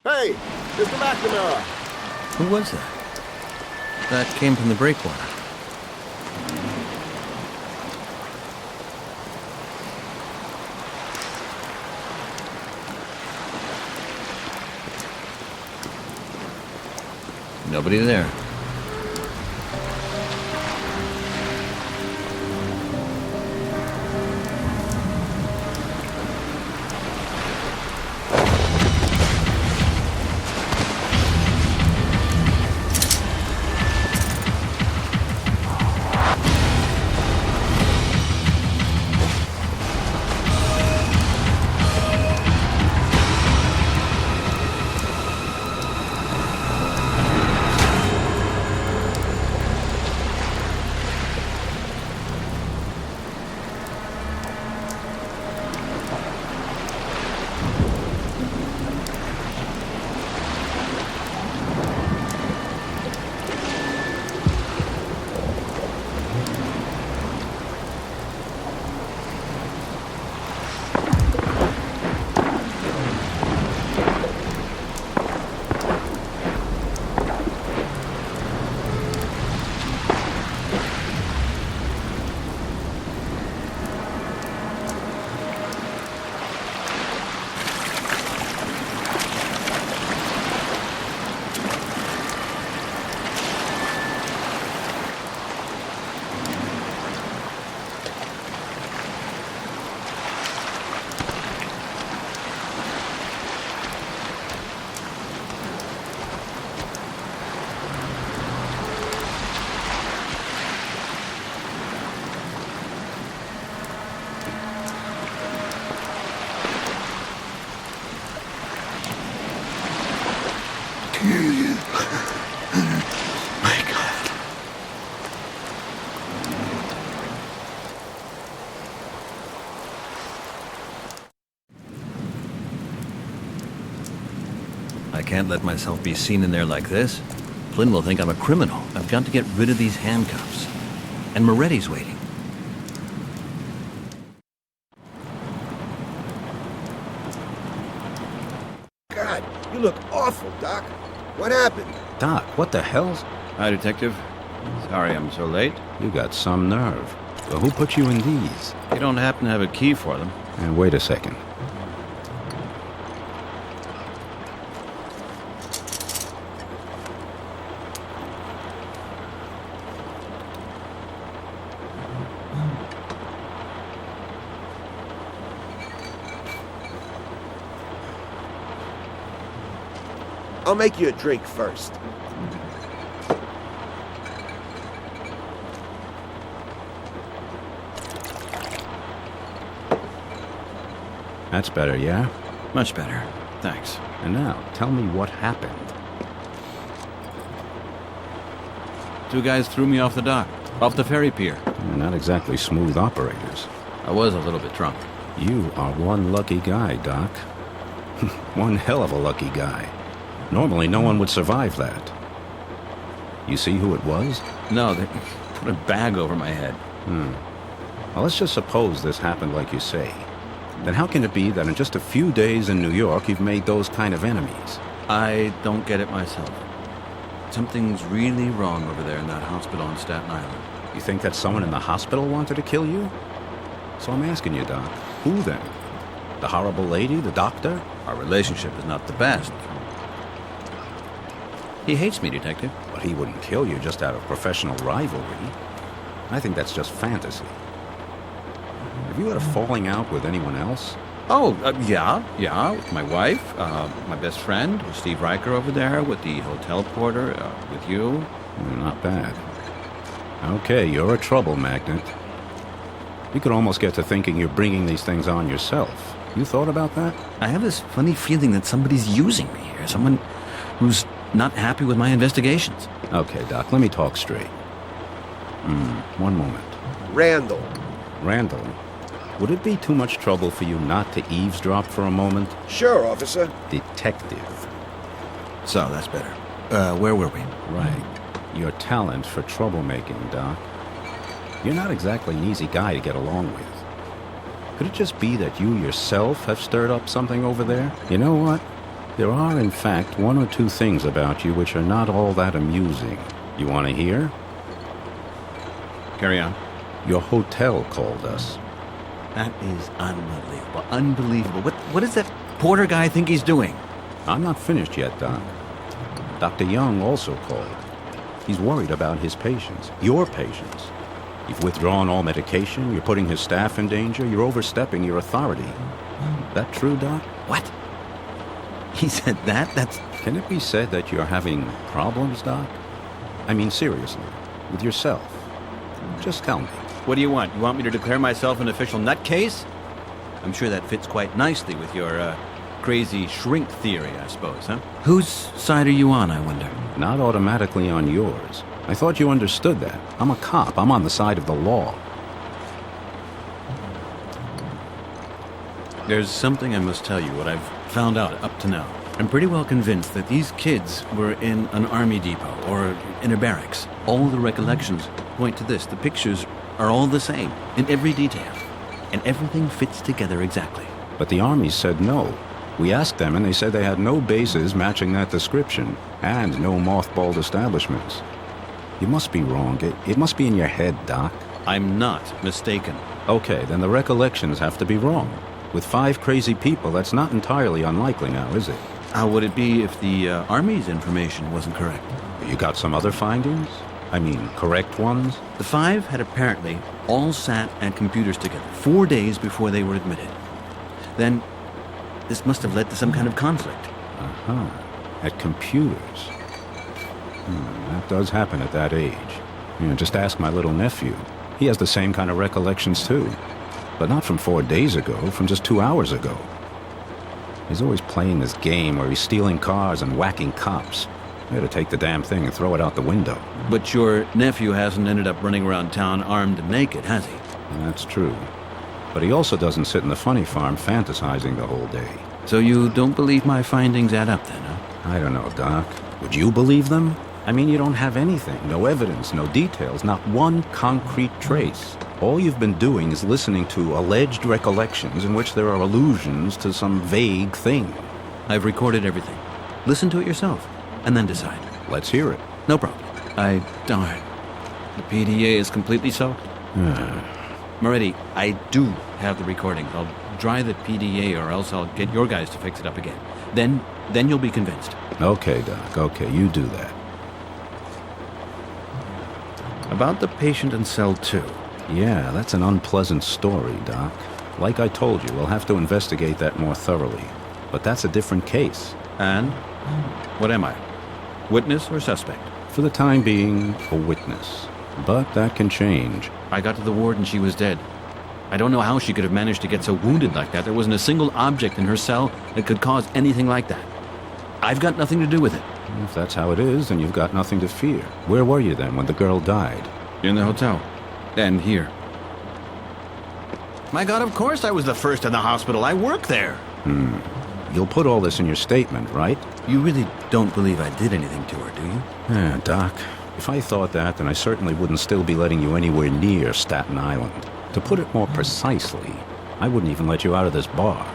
Hey, Mr. McNamara. Who was that? That came from the breakwater. Nobody there. My God. I can't let myself be seen in there like this. Flynn will think I'm a criminal. I've got to get rid of these handcuffs. And Moretti's waiting. God, you look awful, Doc. What happened? Doc, what the hell's... Hi, Detective. Sorry I'm so late. You got some nerve. Well, who put you in these? You don't happen to have a key for them? And wait a second. I'll make you a drink first. That's better, yeah? Much better. Thanks. And now, tell me what happened. Two guys threw me off the dock, off the ferry pier. You're not exactly smooth operators. I was a little bit drunk. You are one lucky guy, Doc. One hell of a lucky guy. Normally, no one would survive that. You see who it was? No, they put a bag over my head. Well, let's just suppose this happened like you say. Then how can it be that in just a few days in New York, you've made those kind of enemies? I don't get it myself. Something's really wrong over there in that hospital on Staten Island. You think that someone in the hospital wanted to kill you? So I'm asking you, Doc, who then? The horrible lady, the doctor? Our relationship is not the best. He hates me, Detective. But he wouldn't kill you just out of professional rivalry. I think that's just fantasy. Have you had a falling out with anyone else? Oh, yeah, with my wife, my best friend, with Steve Riker over there, with the hotel porter, with you. Not bad. Okay, you're a trouble magnet. You could almost get to thinking you're bringing these things on yourself. You thought about that? I have this funny feeling that somebody's using me here, someone who's not happy with my investigations. Okay, Doc, let me talk straight. One moment. Randall. Randall, would it be too much trouble for you not to eavesdrop for a moment? Sure, officer. Detective. So, that's better. Where were we? Right. Your talent for troublemaking, Doc. You're not exactly an easy guy to get along with. Could it just be that you yourself have stirred up something over there? You know what? There are, in fact, one or two things about you which are not all that amusing. You want to hear? Carry on. Your hotel called us. That is unbelievable. Unbelievable. What does that Porter guy think he's doing? I'm not finished yet, Doc. Dr. Young also called. He's worried about his patients, your patients. You've withdrawn all medication, you're putting his staff in danger, you're overstepping your authority. That true, Doc? What? He said that? That's... Can it be said that you're having problems, Doc? I mean, seriously, with yourself. Just tell me. What do you want? You want me to declare myself an official nutcase? I'm sure that fits quite nicely with your, crazy shrink theory, I suppose, huh? Whose side are you on, I wonder? Not automatically on yours. I thought you understood that. I'm a cop. I'm on the side of the law. There's something I must tell you, what I've found out up to now. I'm pretty well convinced that these kids were in an army depot or in a barracks. All the recollections point to this. The pictures are all the same in every detail, and everything fits together exactly. But the Army said no. We asked them and they said they had no bases matching that description and no mothballed establishments. You must be wrong. It must be in your head, Doc. I'm not mistaken. Okay, then the recollections have to be wrong. With 5 crazy people, that's not entirely unlikely now, is it? How would it be if the Army's information wasn't correct? You got some other findings? I mean, correct ones? The 5 had apparently all sat at computers together 4 days before they were admitted. Then, this must have led to some kind of conflict. Uh-huh. At computers. That does happen at that age. Just ask my little nephew. He has the same kind of recollections, too. But not from 4 days ago, from just 2 hours ago. He's always playing this game where he's stealing cars and whacking cops. I had to take the damn thing and throw it out the window. But your nephew hasn't ended up running around town armed and naked, has he? That's true. But he also doesn't sit in the funny farm fantasizing the whole day. So you don't believe my findings add up then, huh? I don't know, Doc. Would you believe them? I mean, you don't have anything. No evidence, no details, not one concrete trace. All you've been doing is listening to alleged recollections in which there are allusions to some vague thing. I've recorded everything. Listen to it yourself, and then decide. Let's hear it. No problem. Darn. The PDA is completely soaked. Moretti, I do have the recordings. I'll dry the PDA or else I'll get your guys to fix it up again. Then you'll be convinced. Okay, Doc. Okay, you do that. About the patient in cell 2. Yeah, that's an unpleasant story, Doc. Like I told you, we'll have to investigate that more thoroughly. But that's a different case. And? What am I? Witness or suspect? For the time being, a witness. But that can change. I got to the ward and she was dead. I don't know how she could have managed to get so wounded like that. There wasn't a single object in her cell that could cause anything like that. I've got nothing to do with it. If that's how it is, then you've got nothing to fear. Where were you then when the girl died? In the hotel. And here. My God, of course I was the first in the hospital. I work there. You'll put all this in your statement, right? You really don't believe I did anything to her, do you? Yeah, Doc. If I thought that, then I certainly wouldn't still be letting you anywhere near Staten Island. To put it more precisely, I wouldn't even let you out of this bar.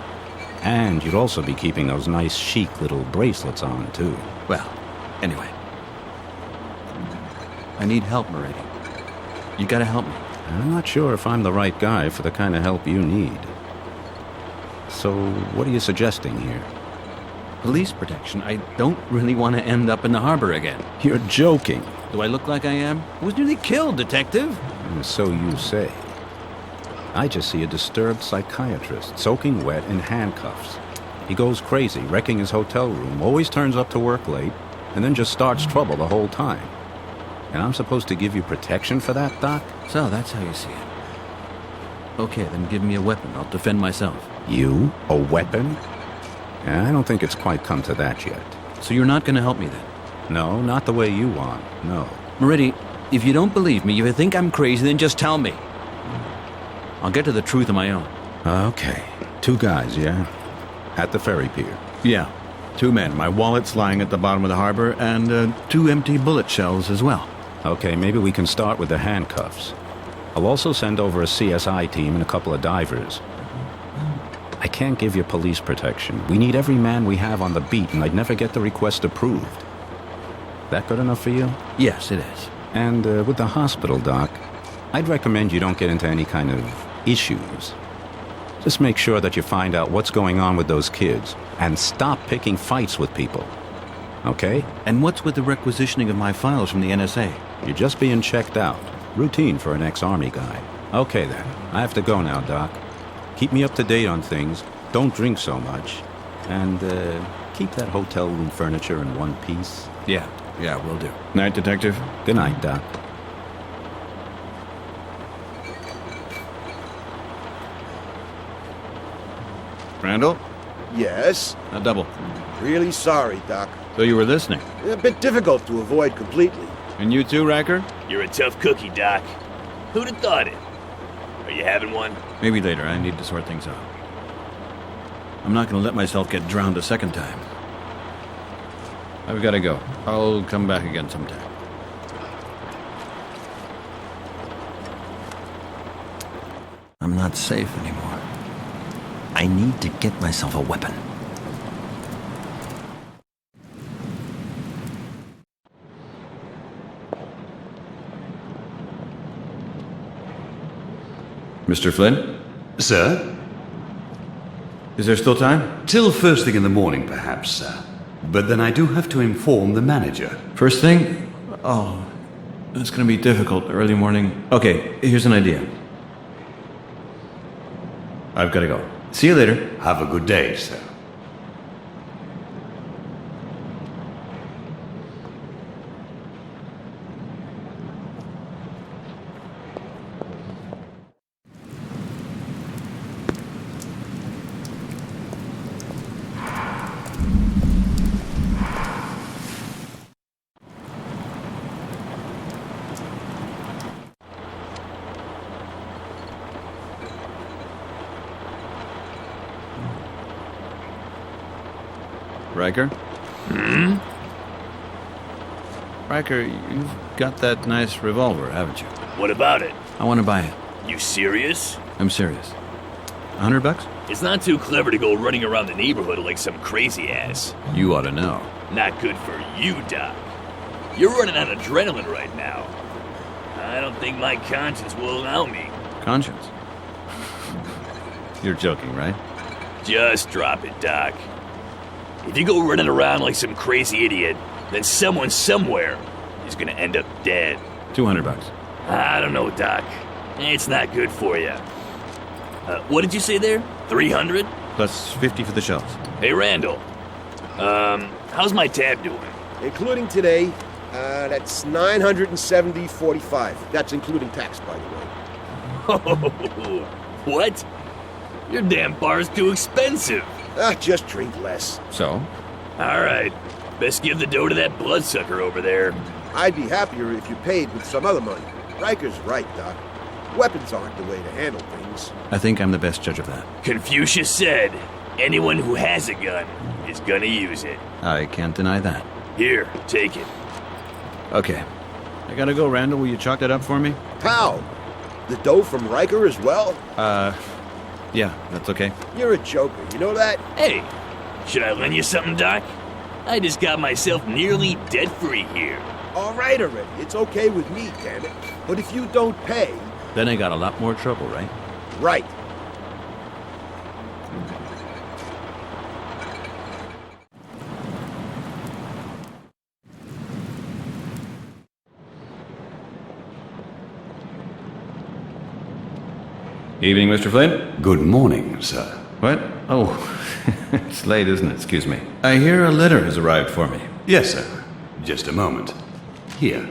And you'd also be keeping those nice chic little bracelets on, too. Well, anyway. I need help, Moretti. You gotta help me. I'm not sure if I'm the right guy for the kind of help you need. So, what are you suggesting here? Police protection. I don't really want to end up in the harbor again. You're joking. Do I look like I am? I was nearly killed, Detective. So you say. I just see a disturbed psychiatrist, soaking wet in handcuffs. He goes crazy, wrecking his hotel room, always turns up to work late, and then just starts trouble the whole time. And I'm supposed to give you protection for that, Doc? So that's how you see it. Okay, then give me a weapon. I'll defend myself. You? A weapon? I don't think it's quite come to that yet. So you're not going to help me then? No, not the way you want. No. Moretti, if you don't believe me, if you think I'm crazy, then just tell me. I'll get to the truth on my own. Okay. 2 guys, yeah? At the ferry pier. Yeah. 2 men. My wallet's lying at the bottom of the harbor, and 2 empty bullet shells as well. Okay, maybe we can start with the handcuffs. I'll also send over a CSI team and a couple of divers. I can't give you police protection. We need every man we have on the beat, and I'd never get the request approved. That good enough for you? Yes, it is. And with the hospital, Doc, I'd recommend you don't get into any kind of issues. Just make sure that you find out what's going on with those kids, and stop picking fights with people. Okay? And what's with the requisitioning of my files from the NSA? You're just being checked out. Routine for an ex-Army guy. Okay then, I have to go now, Doc. Keep me up to date on things. Don't drink so much. And, keep that hotel room furniture in one piece. Yeah, will do. Night, Detective. Good night, Doc. Randall? Yes? A double. Really sorry, Doc. So you were listening. A bit difficult to avoid completely. And you too, Riker? You're a tough cookie, Doc. Who'd have thought it? Are you having one? Maybe later. I need to sort things out. I'm not going to let myself get drowned a second time. I've got to go. I'll come back again sometime. I'm not safe anymore. I need to get myself a weapon. Mr. Flynn? Sir? Is there still time? Till first thing in the morning, perhaps, sir. But then I do have to inform the manager. First thing? Oh, it's going to be difficult. Early morning. Okay, here's an idea. I've got to go. See you later. Have a good day, sir. Riker? Riker, you've got that nice revolver, haven't you? What about it? I want to buy it. You serious? I'm serious. $100? It's not too clever to go running around the neighborhood like some crazy ass. You ought to know. Not good for you, Doc. You're running on adrenaline right now. I don't think my conscience will allow me. Conscience? You're joking, right? Just drop it, Doc. If you go running around like some crazy idiot, then someone somewhere is gonna end up dead. $200. I don't know, Doc. It's not good for you. What did you say there? 300? Plus 50 for the shells. Hey, Randall. How's my tab doing? Including today, that's 970.45. That's including tax, by the way. What? Your damn bar's too expensive. Just drink less. So? All right. Best give the dough to that bloodsucker over there. I'd be happier if you paid with some other money. Riker's right, Doc. Weapons aren't the way to handle things. I think I'm the best judge of that. Confucius said, anyone who has a gun is gonna use it. I can't deny that. Here, take it. Okay. I gotta go, Randall. Will you chalk that up for me? How? The dough from Riker as well? Yeah, that's okay. You're a joker, you know that? Hey, should I lend you something, Doc? I just got myself nearly debt-free here. All right already, it's okay with me, damn it. But if you don't pay... Then I got a lot more trouble, right? Right. Evening, Mr. Flynn. Good morning, sir. What? Oh, it's late, isn't it? Excuse me. I hear a letter has arrived for me. Yes, sir. Just a moment. Here.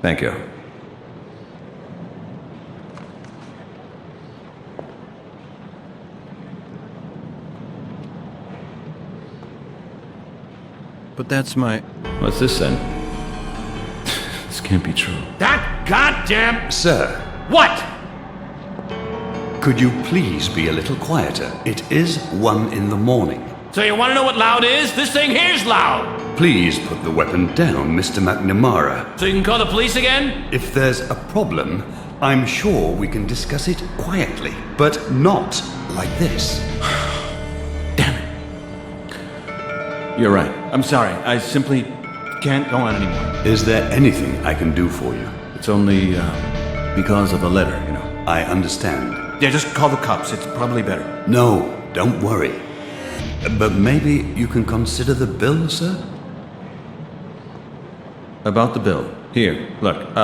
Thank you. But that's my... What's this then? This can't be true. That goddamn... Sir. What? Could you please be a little quieter? It is 1 in the morning. So you want to know what loud is? This thing here's loud. Please put the weapon down, Mr. McNamara. So you can call the police again? If there's a problem, I'm sure we can discuss it quietly, but not like this. Damn it. You're right. I'm sorry. I simply can't go on anymore. Is there anything I can do for you? It's only because of the letter, you know. I understand. Yeah, just call the cops. It's probably better. No, don't worry. But maybe you can consider the bill, sir? About the bill. Here, look.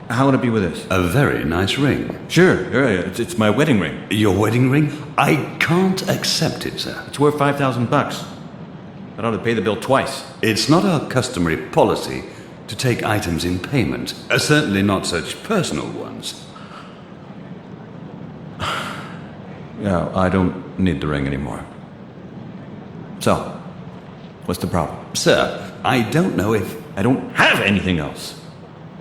How would it be with this? A very nice ring. Sure. Yeah, it's my wedding ring. Your wedding ring? I can't accept it, sir. It's worth $5,000. I ought to pay the bill twice. It's not our customary policy to take items in payment, certainly not such personal ones. Yeah, I don't need the ring anymore. So, what's the problem? Sir, I don't know if... I don't have anything else.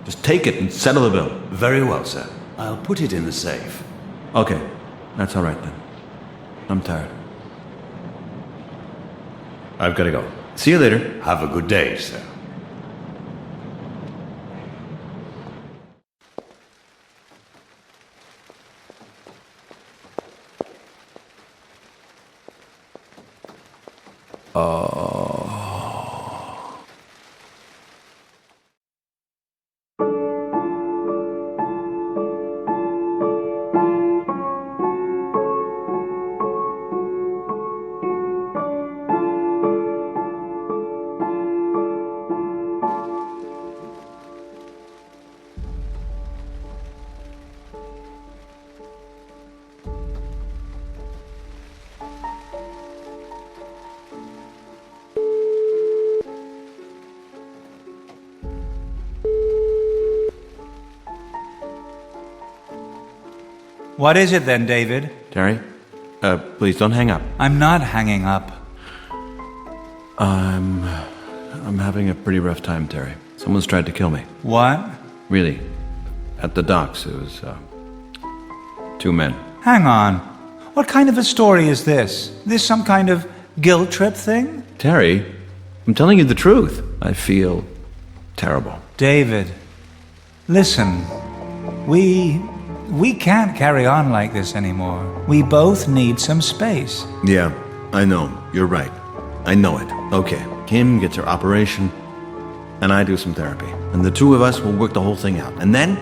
Just take it and settle the bill. Very well, sir. I'll put it in the safe. Okay, that's all right then. I'm tired. I've got to go. See you later. Have a good day, sir. What is it then, David? Terry, please don't hang up. I'm not hanging up. I'm having a pretty rough time, Terry. Someone's tried to kill me. What? Really. At the docks, it was, 2 men. Hang on. What kind of a story is this? This some kind of guilt trip thing? Terry, I'm telling you the truth. I feel terrible. David, listen. We can't carry on like this anymore. We both need some space. Yeah, I know. You're right. I know it. Okay. Kim gets her operation, and I do some therapy. And the two of us will work the whole thing out. And then,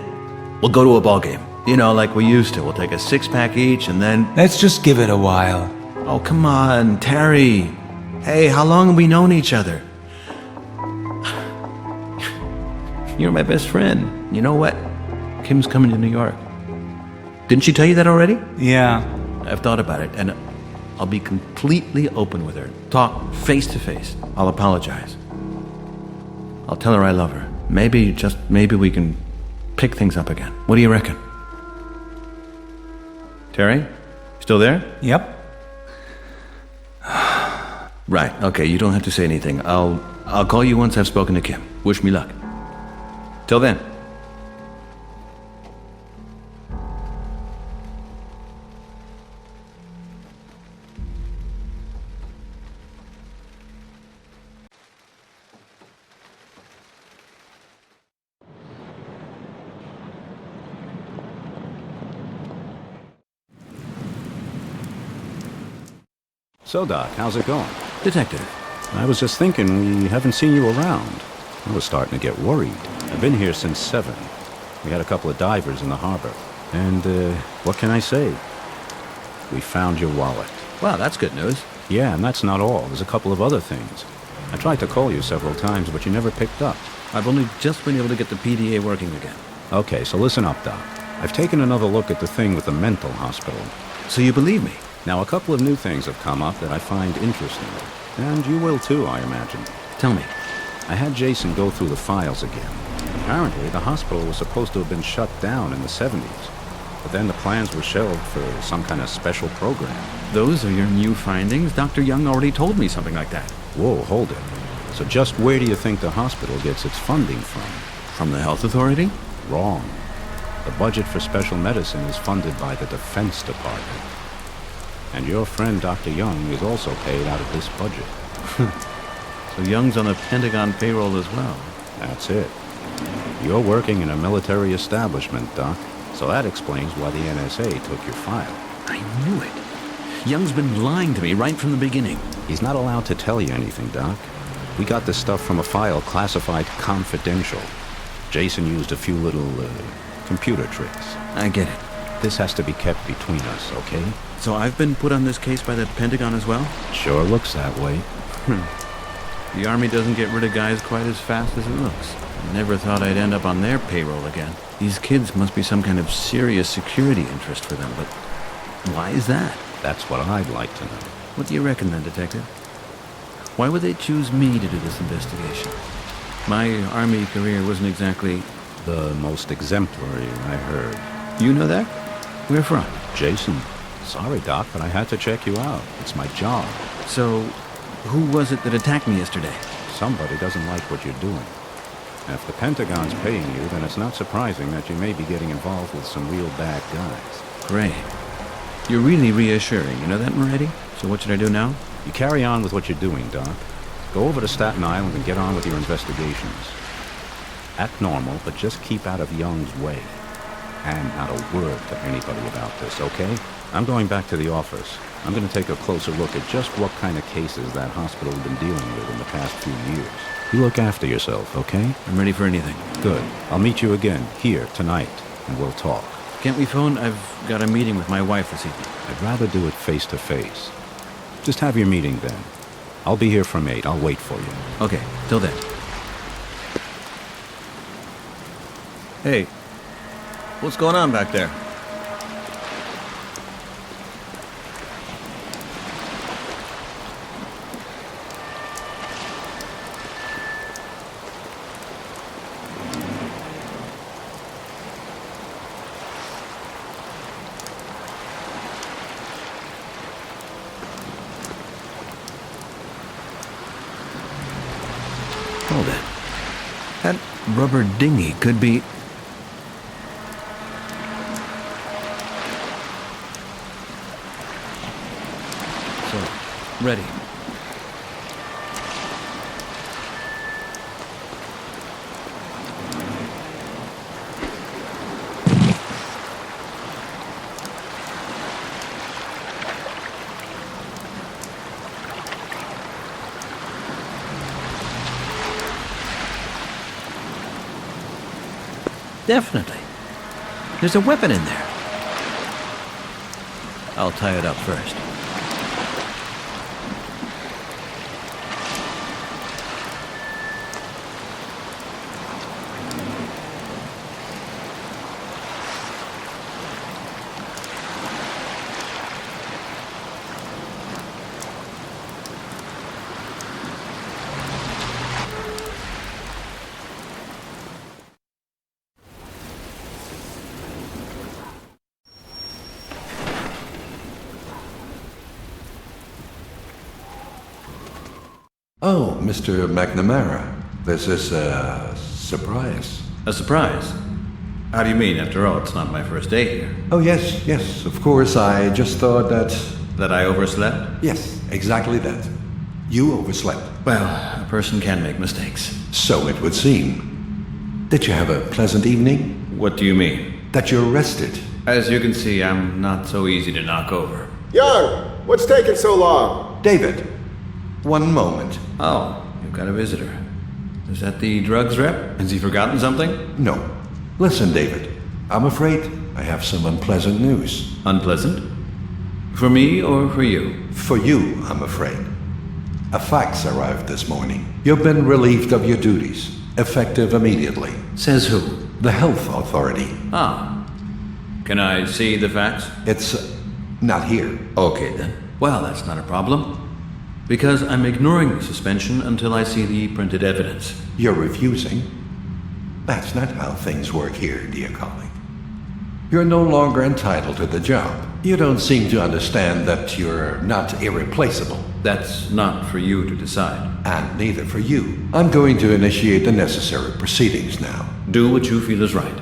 we'll go to a ball game. You know, like we used to. We'll take a 6-pack each, and then... Let's just give it a while. Oh, come on, Terry. Hey, how long have we known each other? You're my best friend. You know what? Kim's coming to New York. Didn't she tell you that already? Yeah. I've thought about it, and I'll be completely open with her. Talk face to face. I'll apologize. I'll tell her I love her. Maybe, just maybe we can pick things up again. What do you reckon? Terry? Still there? Yep. Right, okay, you don't have to say anything. I'll call you once I've spoken to Kim. Wish me luck. Till then. So, Doc, how's it going? Detective. I was just thinking we haven't seen you around. I was starting to get worried. I've been here since 7. We had a couple of divers in the harbor. And, what can I say? We found your wallet. Wow, that's good news. Yeah, and that's not all. There's a couple of other things. I tried to call you several times, but you never picked up. I've only just been able to get the PDA working again. Okay, so listen up, Doc. I've taken another look at the thing with the mental hospital. So you believe me? Now, a couple of new things have come up that I find interesting. And you will too, I imagine. Tell me. I had Jason go through the files again. Apparently, the hospital was supposed to have been shut down in the 70s. But then the plans were shelved for some kind of special program. Those are your new findings? Dr. Young already told me something like that. Whoa, hold it. So just where do you think the hospital gets its funding from? From the health authority? Wrong. The budget for special medicine is funded by the Defense Department. And your friend Dr. Young is also paid out of this budget. So Young's on the Pentagon payroll as well. That's it. You're working in a military establishment, Doc. So that explains why the NSA took your file. I knew it. Young's been lying to me right from the beginning. He's not allowed to tell you anything, Doc. We got this stuff from a file classified confidential. Jason used a few little, computer tricks. I get it. This has to be kept between us, okay? So I've been put on this case by the Pentagon as well? Sure looks that way. The Army doesn't get rid of guys quite as fast as it looks. I never thought I'd end up on their payroll again. These kids must be some kind of serious security interest for them, but why is that? That's what I'd like to know. What do you reckon then, Detective? Why would they choose me to do this investigation? My Army career wasn't exactly... The most exemplary, I heard. You know that? Where from? Jason. Sorry, Doc, but I had to check you out. It's my job. So, who was it that attacked me yesterday? Somebody doesn't like what you're doing. And if the Pentagon's paying you, then it's not surprising that you may be getting involved with some real bad guys. Great. You're really reassuring. You know that, Moretti? So what should I do now? You carry on with what you're doing, Doc. Go over to Staten Island and get on with your investigations. Act normal, but just keep out of Young's way. And not a word to anybody about this, okay? I'm going back to the office. I'm going to take a closer look at just what kind of cases that hospital's been dealing with in the past few years. You look after yourself, okay? I'm ready for anything. Good. I'll meet you again, here, tonight, and we'll talk. Can't we phone? I've got a meeting with my wife this evening. I'd rather do it face to face. Just have your meeting then. I'll be here from 8. I'll wait for you. Okay, till then. Hey, what's going on back there? Hold it. That rubber dinghy could be... So, ready. Definitely. There's a weapon in there. I'll tie it up first. Oh, Mr. McNamara, this is a surprise. A surprise? How do you mean? After all, it's not my first day here. Oh, yes, of course. I just thought that... That I overslept? Yes, exactly that. You overslept. Well, a person can make mistakes. So it would seem. Did you have a pleasant evening? What do you mean? That you're rested. As you can see, I'm not so easy to knock over. Young, what's taking so long? David, one moment. Oh, you've got a visitor. Is that the drugs rep? Has he forgotten something? No. Listen, David. I'm afraid I have some unpleasant news. Unpleasant? For me or for you? For you, I'm afraid. A fax arrived this morning. You've been relieved of your duties, effective immediately. Says who? The health authority. Ah. Can I see the fax? It's not here. Okay then. Well, that's not a problem. Because I'm ignoring the suspension until I see the printed evidence. You're refusing? That's not how things work here, dear colleague. You're no longer entitled to the job. You don't seem to understand that you're not irreplaceable. That's not for you to decide. And neither for you. I'm going to initiate the necessary proceedings now. Do what you feel is right.